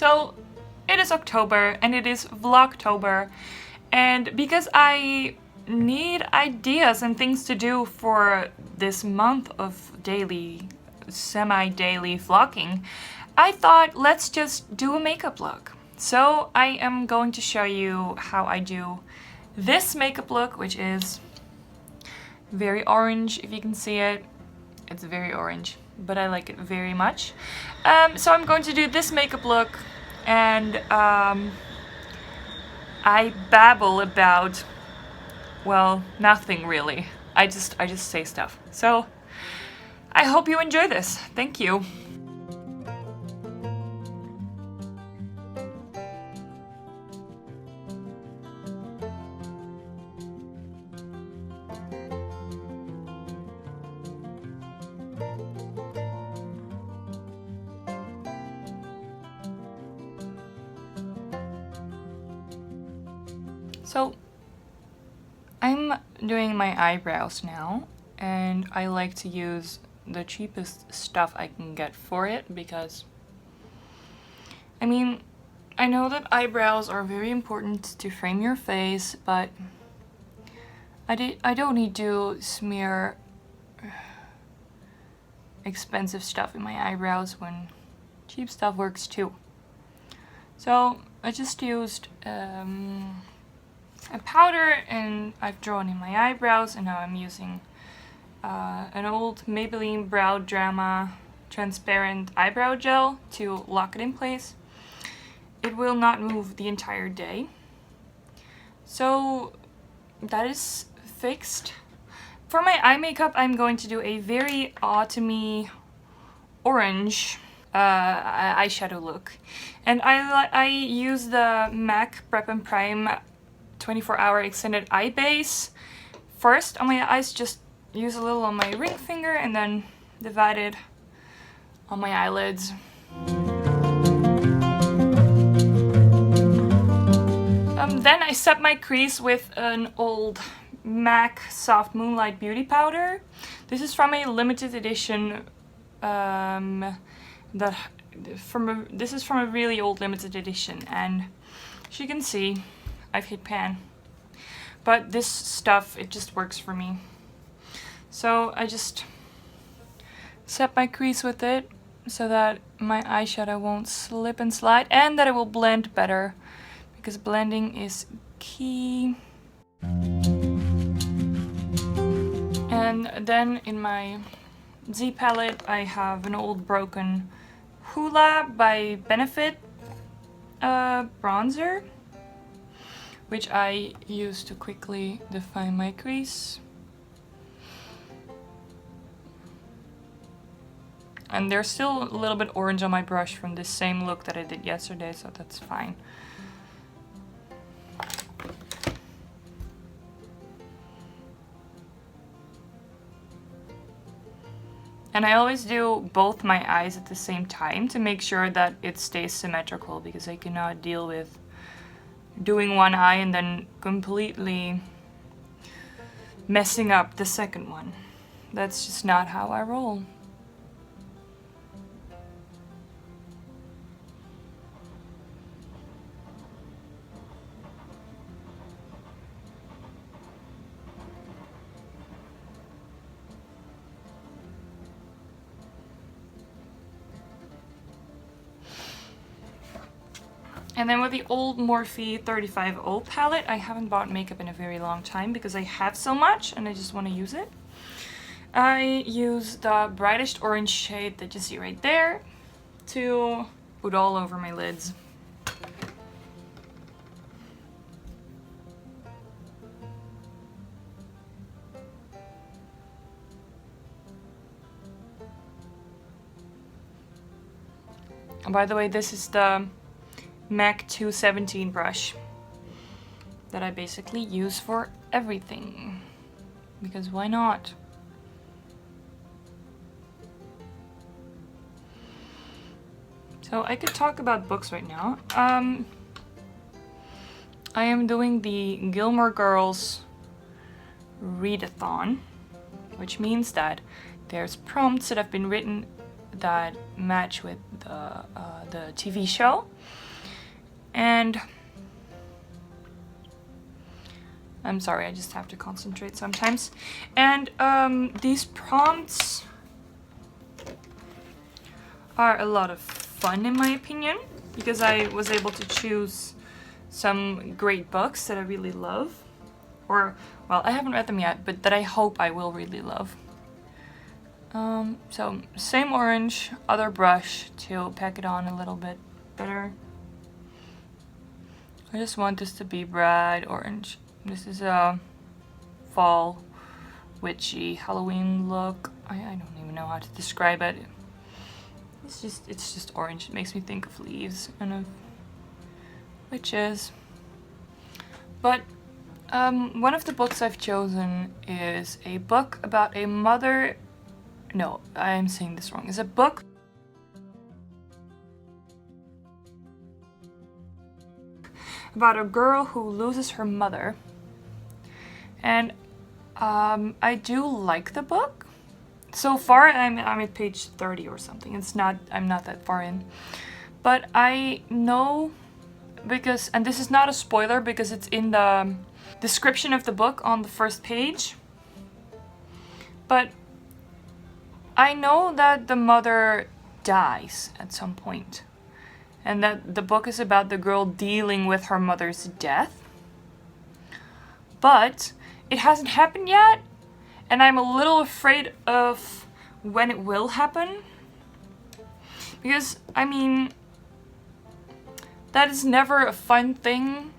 So it is October and it is Vlogtober, and because I need ideas and things to do for this month of daily, semi-daily vlogging, I thought let's just do a makeup look. So I am going to show you how I do this makeup look, which is very orange, if you can see it. It's very orange, but I like it very much. So I'm going to do this makeup look, and I babble about, well, nothing really. I just say stuff. So I hope you enjoy this. Thank you. So I'm doing my eyebrows now, and I like to use the cheapest stuff I can get for it because, I mean, I know that eyebrows are very important to frame your face, but I don't need to smear expensive stuff in my eyebrows when cheap stuff works too. So I just used a powder, and I've drawn in my eyebrows, and now I'm using an old Maybelline Brow Drama transparent eyebrow gel to lock it in place. It will not move the entire day. So that is fixed. For my eye makeup, I'm going to do a very autumny orange eyeshadow look. And I use the MAC Prep and Prime 24-hour extended eye base first on my eyes. Just use a little on my ring finger and then divide it on my eyelids. Then I set my crease with an old MAC Soft Moonlight Beauty Powder. This is from a limited edition. This is from a really old limited edition, and as you can see, I've hit pan. But this stuff, it just works for me. So I just set my crease with it so that my eyeshadow won't slip and slide, and that it will blend better, because blending is key. And then in my Z palette, I have an old broken Hoola by Benefit bronzer, which I use to quickly define my crease. And there's still a little bit orange on my brush from the same look that I did yesterday, so that's fine. And I always do both my eyes at the same time to make sure that it stays symmetrical, because I cannot deal with doing one eye and then completely messing up the second one. That's just not how I roll. And then with the old Morphe 35O palette, I haven't bought makeup in a very long time because I have so much and I just want to use it. I use the brightest orange shade that you see right there to put all over my lids. And by the way, this is the MAC 217 brush that I basically use for everything, because why not? So I could talk about books right now. I am doing the Gilmore Girls readathon, which means that there's prompts that have been written that match with the TV show. And I'm sorry, I just have to concentrate sometimes. And these prompts are a lot of fun in my opinion, because I was able to choose some great books that I really love. Or, well, I haven't read them yet, but that I hope I will really love. So, same orange, other brush to pack it on a little bit better. I just want this to be bright orange. This is a fall, witchy Halloween look. I don't even know how to describe it. It's just orange. It makes me think of leaves and of witches. But one of the books I've chosen is a book about a mother. No, I am saying this wrong. It's a book about a girl who loses her mother. And I do like the book. So far, I'm at page 30 or something. I'm not that far in. But I know, because, and this is not a spoiler because it's in the description of the book on the first page. But I know that the mother dies at some point. And that the book is about the girl dealing with her mother's death. But it hasn't happened yet. And I'm a little afraid of when it will happen. Because, I mean, that is never a fun thing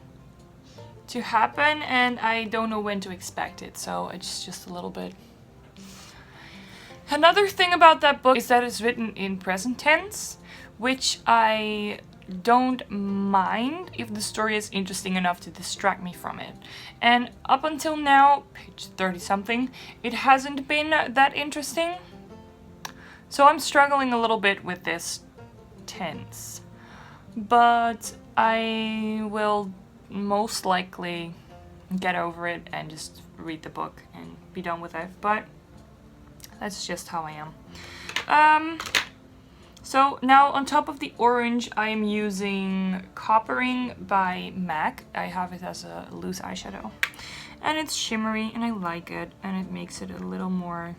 to happen, and I don't know when to expect it, so it's just a little bit. Another thing about that book is that it's written in present tense, which I don't mind if the story is interesting enough to distract me from it. And up until now, page 30 something, it hasn't been that interesting. So I'm struggling a little bit with this tense. But I will most likely get over it and just read the book and be done with it. But that's just how I am. So now on top of the orange, I am using Coppering by MAC. I have it as a loose eyeshadow. And it's shimmery and I like it. And it makes it a little more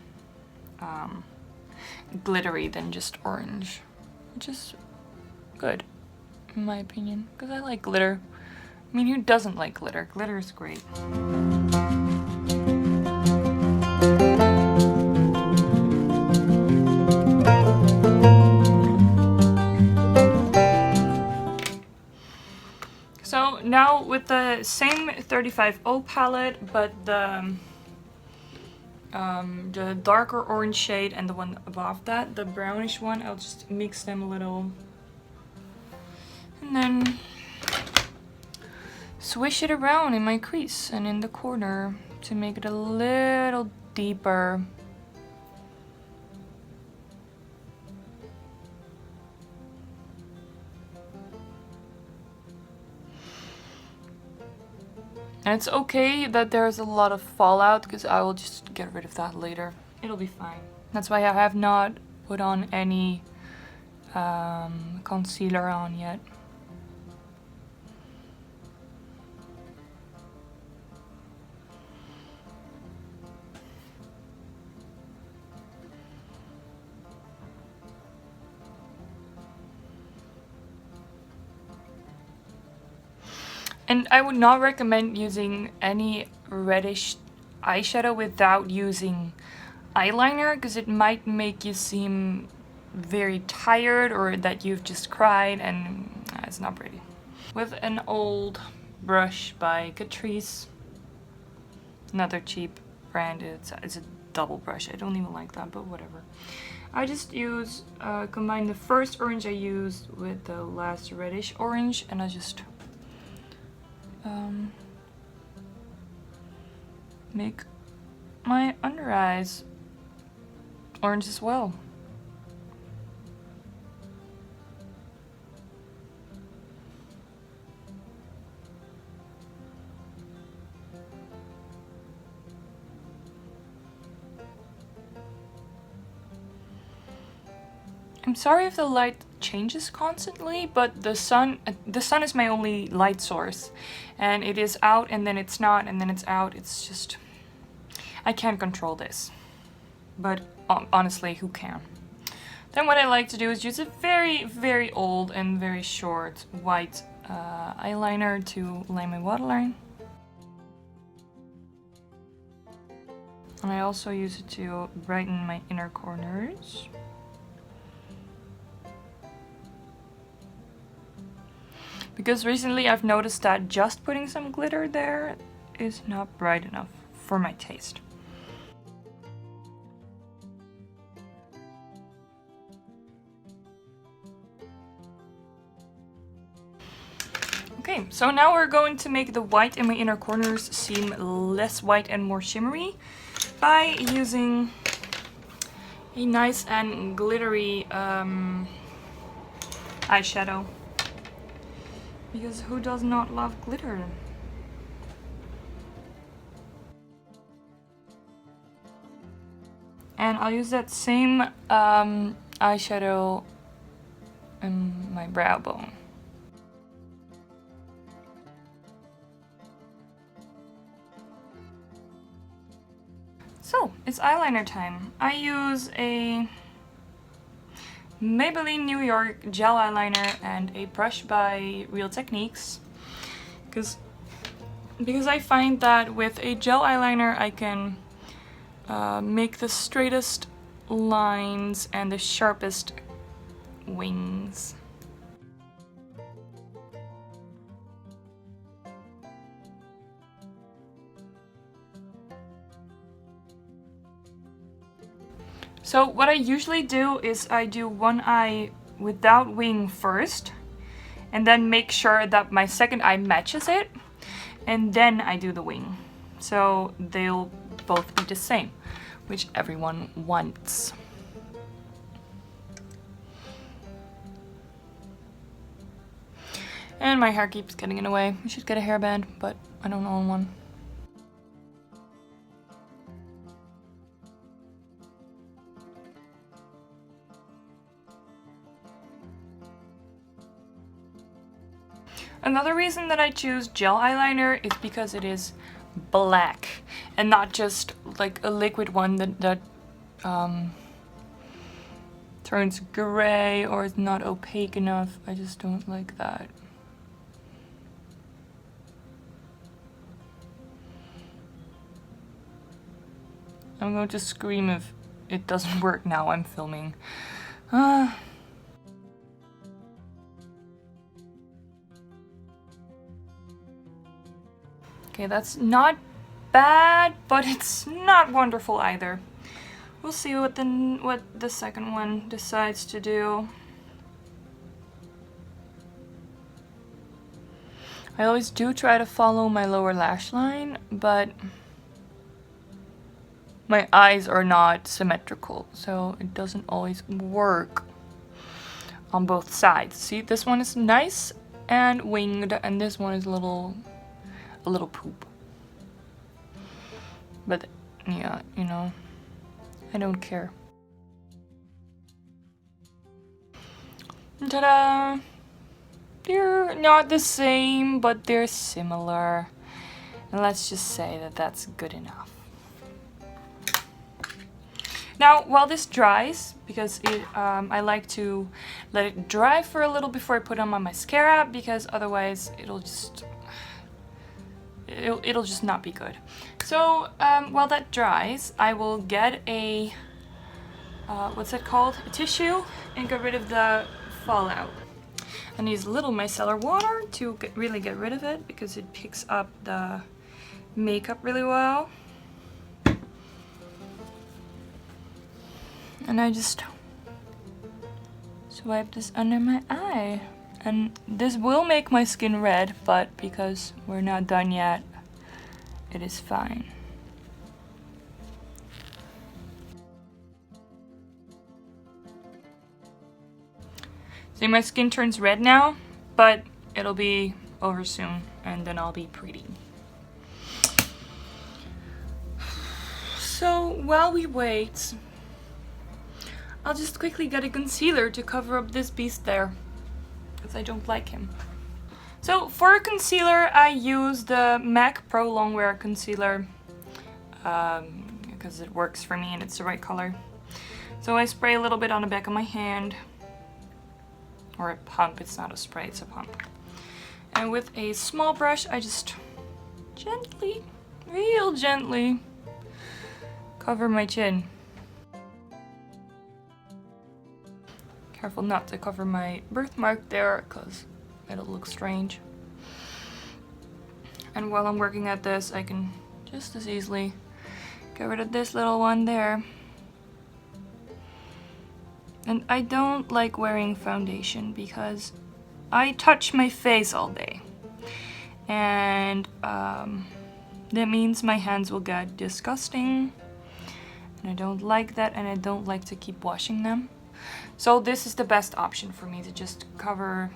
glittery than just orange. Which is good, in my opinion. Because I like glitter. I mean, who doesn't like glitter? Glitter is great. So now with the same 35O palette, but the darker orange shade and the one above that, the brownish one, I'll just mix them a little. And then swish it around in my crease and in the corner to make it a little deeper. And it's okay that there's a lot of fallout, because I will just get rid of that later. It'll be fine. That's why I have not put on any concealer on yet. And I would not recommend using any reddish eyeshadow without using eyeliner, because it might make you seem very tired or that you've just cried, and it's not pretty. With an old brush by Catrice, another cheap brand, it's a double brush. I don't even like that, but whatever. I just combine the first orange I used with the last reddish orange, and I just make my under eyes orange as well. I'm sorry if the light changes constantly, but the sun is my only light source, and it is out and then it's not and then it's out. It's just, I can't control this, but honestly, who can? Then what I like to do is use a very, very old and very short white eyeliner to line my waterline. And I also use it to brighten my inner corners. Because recently I've noticed that just putting some glitter there is not bright enough for my taste. Okay, so now we're going to make the white in my inner corners seem less white and more shimmery by using a nice and glittery eyeshadow. Because who does not love glitter? And I'll use that same eyeshadow in my brow bone. So, it's eyeliner time. I use a Maybelline New York gel eyeliner and a brush by Real Techniques. Because I find that with a gel eyeliner I can make the straightest lines and the sharpest wings. So what I usually do is I do one eye without wing first, and then make sure that my second eye matches it, and then I do the wing. So they'll both be the same, which everyone wants. And my hair keeps getting in the way. I should get a hairband, but I don't own one. Another reason that I choose gel eyeliner is because it is black and not just like a liquid one that turns gray or is not opaque enough. I just don't like that. I'm going to scream if it doesn't work now. I'm filming. Okay, that's not bad, but it's not wonderful either. We'll see what the second one decides to do. I always do try to follow my lower lash line, but my eyes are not symmetrical, so it doesn't always work on both sides. See, this one is nice and winged, and this one is a little poop. But yeah, you know, I don't care. Ta-da! They're not the same, but they're similar. And let's just say that that's good enough. Now, while this dries, because I like to let it dry for a little before I put on my mascara, because otherwise it'll just not be good. So while that dries, I will get a what's it called? A tissue, and get rid of the fallout. I use a little micellar water to really get rid of it, because it picks up the makeup really well. And I just swipe this under my eye. And this will make my skin red, but because we're not done yet, it is fine. See, my skin turns red now, but it'll be over soon, and then I'll be pretty. So while we wait, I'll just quickly get a concealer to cover up this beast there, because I don't like him. So for concealer, I use the MAC Pro Longwear Concealer, because it works for me and it's the right color. So I spray a little bit on the back of my hand, or a pump, it's not a spray, it's a pump. And with a small brush, I just gently, real gently, cover my chin. Careful not to cover my birthmark there, because it'll look strange. And while I'm working at this, I can just as easily get rid of this little one there. And I don't like wearing foundation because I touch my face all day. And that means my hands will get disgusting. And I don't like that, and I don't like to keep washing them. So this is the best option for me, to just cover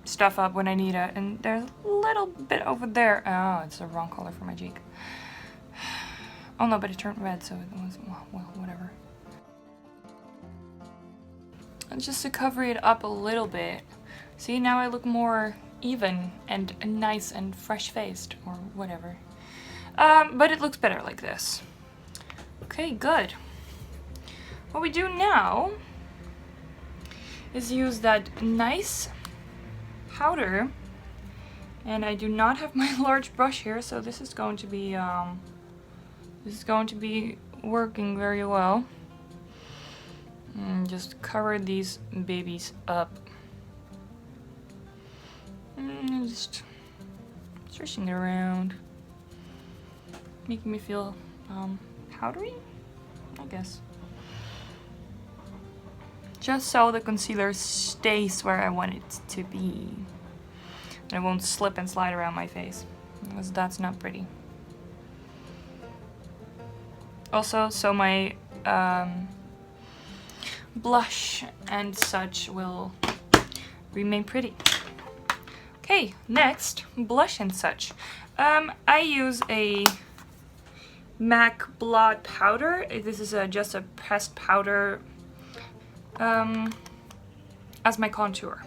stuff up when I need it. And there's a little bit over there. Oh, it's the wrong color for my cheek. Oh no, but it turned red, so it was, well, whatever. And just to cover it up a little bit. See, now I look more even and nice and fresh-faced, or whatever. But it looks better like this. Okay, good. What we do now is use that nice powder, and I do not have my large brush here, so this is going to be working very well. And just cover these babies up. And just swishing it around, making me feel powdery, I guess. Just so the concealer stays where I want it to be. And it won't slip and slide around my face, because that's not pretty. Also, so my blush and such will remain pretty. Okay, next, blush and such. I use a MAC Blot powder. This is just a pressed powder as my contour,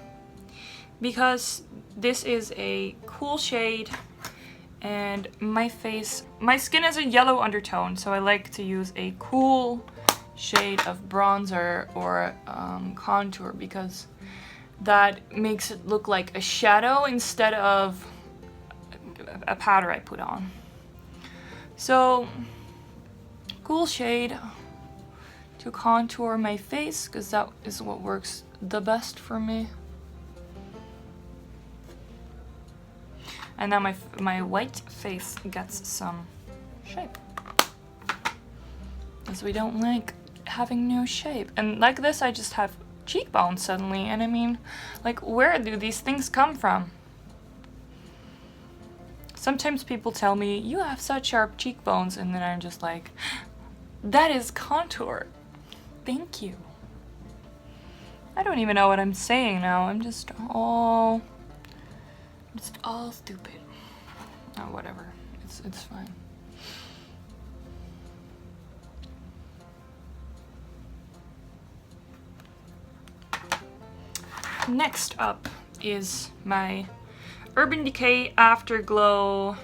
because this is a cool shade, and my skin has a yellow undertone, so I like to use a cool shade of bronzer or contour, because that makes it look like a shadow instead of a powder I put on. So, cool shade to contour my face, because that is what works the best for me. And now my white face gets some shape, because we don't like having no shape. And like this, I just have cheekbones suddenly, and I mean, like, where do these things come from? Sometimes people tell me, you have such sharp cheekbones, and then I'm just like, that is contour. Thank you. I don't even know what I'm saying now. I'm just all stupid. Oh, whatever. It's fine. Next up is my Urban Decay Afterglow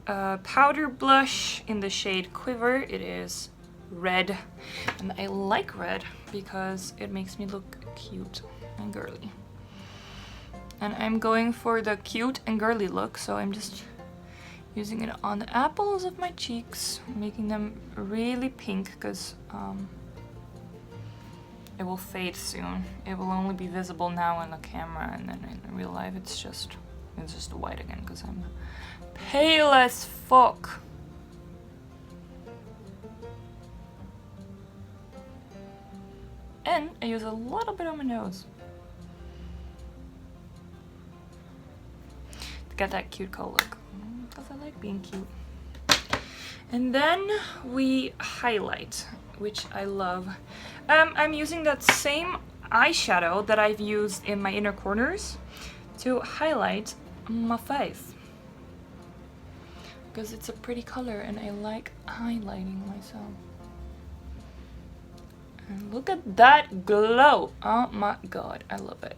powder blush in the shade Quiver. It is red, and I like red because it makes me look cute and girly. And I'm going for the cute and girly look, so I'm just using it on the apples of my cheeks, making them really pink, because it will fade soon. It will only be visible now on the camera, and then in real life it's just white again, because I'm pale as fuck. And I use a little bit on my nose to get that cute coat look, because I like being cute. And then we highlight, which I love. I'm using that same eyeshadow that I've used in my inner corners to highlight my face, because it's a pretty color and I like highlighting myself. And look at that glow. Oh my god, I love it.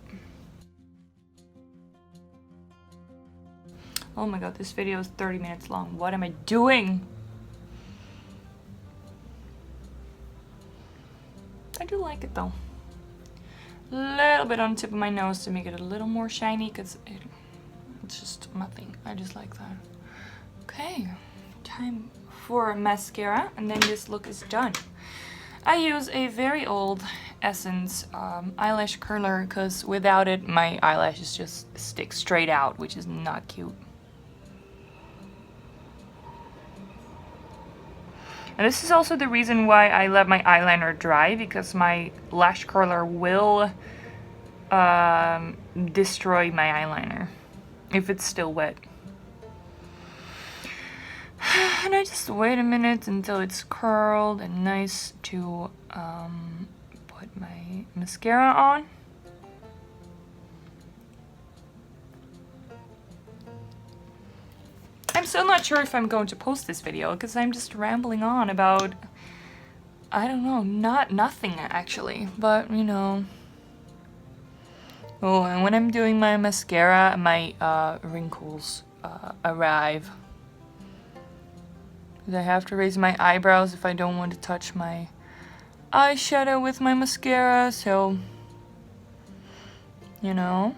Oh my god, this video is 30 minutes long. What am I doing? I do like it though. A little bit on the tip of my nose to make it a little more shiny, because it's just nothing. I just like that. Okay, time for mascara, and then this look is done. I use a very old Essence eyelash curler, because without it my eyelashes just stick straight out, which is not cute. And this is also the reason why I let my eyeliner dry, because my lash curler will destroy my eyeliner if it's still wet. And I just wait a minute until it's curled and nice to put my mascara on. I'm still not sure if I'm going to post this video, because I'm just rambling on about, I don't know, nothing actually, but you know. Oh, and when I'm doing my mascara, my wrinkles arrive. Because I have to raise my eyebrows if I don't want to touch my eyeshadow with my mascara, so, you know.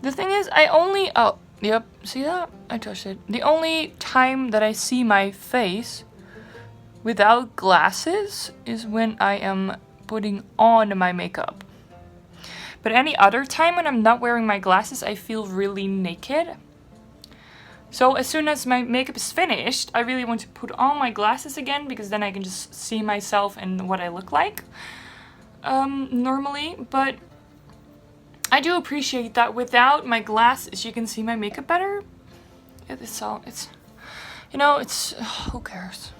The thing is, I only, oh, yep, see that? I touched it. The only time that I see my face without glasses is when I am putting on my makeup. But any other time when I'm not wearing my glasses, I feel really naked. So as soon as my makeup is finished, I really want to put on my glasses again, because then I can just see myself and what I look like normally. But I do appreciate that without my glasses you can see my makeup better. It's you know, it's, who cares?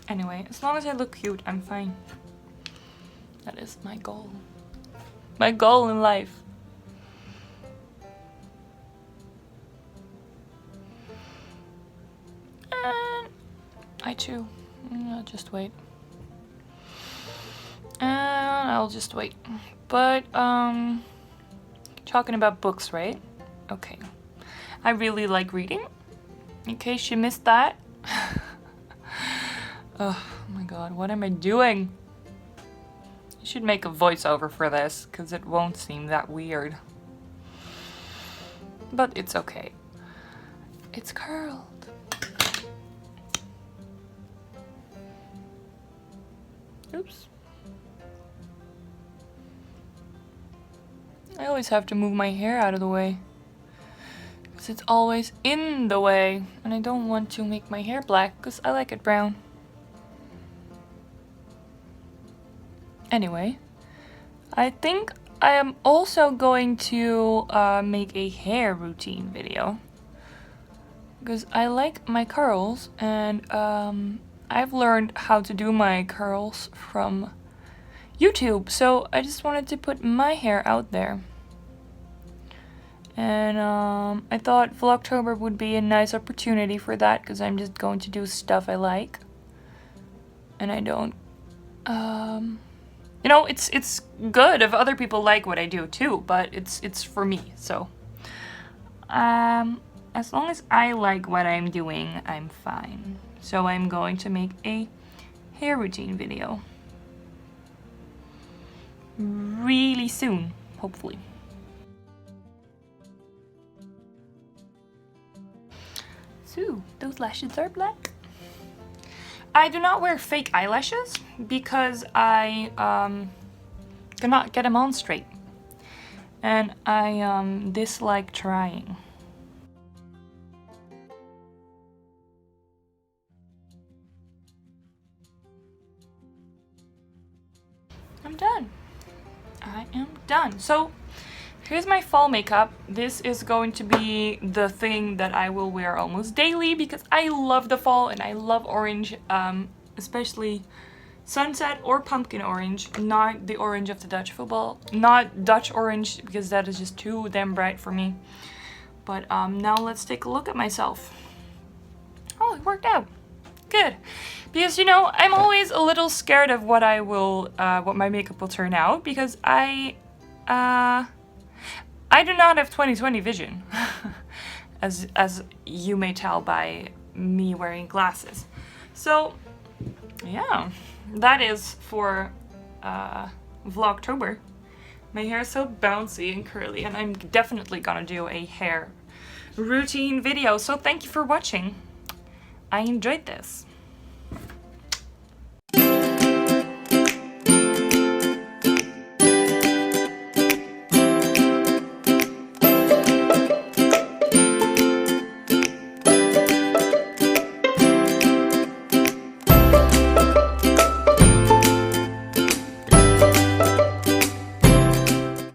Anyway, as long as I look cute, I'm fine. That is my goal. My goal in life. And I too. I'll just wait. And I'll just wait. But, talking about books, right? Okay. I really like reading. In case you missed that. Oh my god, what am I doing? You should make a voiceover for this, because it won't seem that weird. But it's okay. It's curled. Oops. I always have to move my hair out of the way, because it's always in the way, and I don't want to make my hair black, because I like it brown. Anyway, I think I am also going to make a hair routine video, because I like my curls, and I've learned how to do my curls from YouTube, so I just wanted to put my hair out there. And I thought Vlogtober would be a nice opportunity for that, because I'm just going to do stuff I like. And I don't, you know, it's good if other people like what I do too, but it's for me, so. As long as I like what I'm doing, I'm fine. So I'm going to make a hair routine video. Really soon, hopefully. So, those lashes are black. I do not wear fake eyelashes because I cannot get them on straight. And I dislike trying. I'm done. I am done. So here's my fall makeup. This is going to be the thing that I will wear almost daily because I love the fall and I love orange, especially sunset or pumpkin orange, not the orange of the Dutch football, not Dutch orange because that is just too damn bright for me. But now let's take a look at myself. Oh, it worked out. Good. Because, you know, I'm always a little scared of what what my makeup will turn out, because I do not have 20/20 vision, as you may tell by me wearing glasses. So, yeah, that is for Vlogtober. My hair is so bouncy and curly, and I'm definitely gonna do a hair routine video, so thank you for watching. I enjoyed this.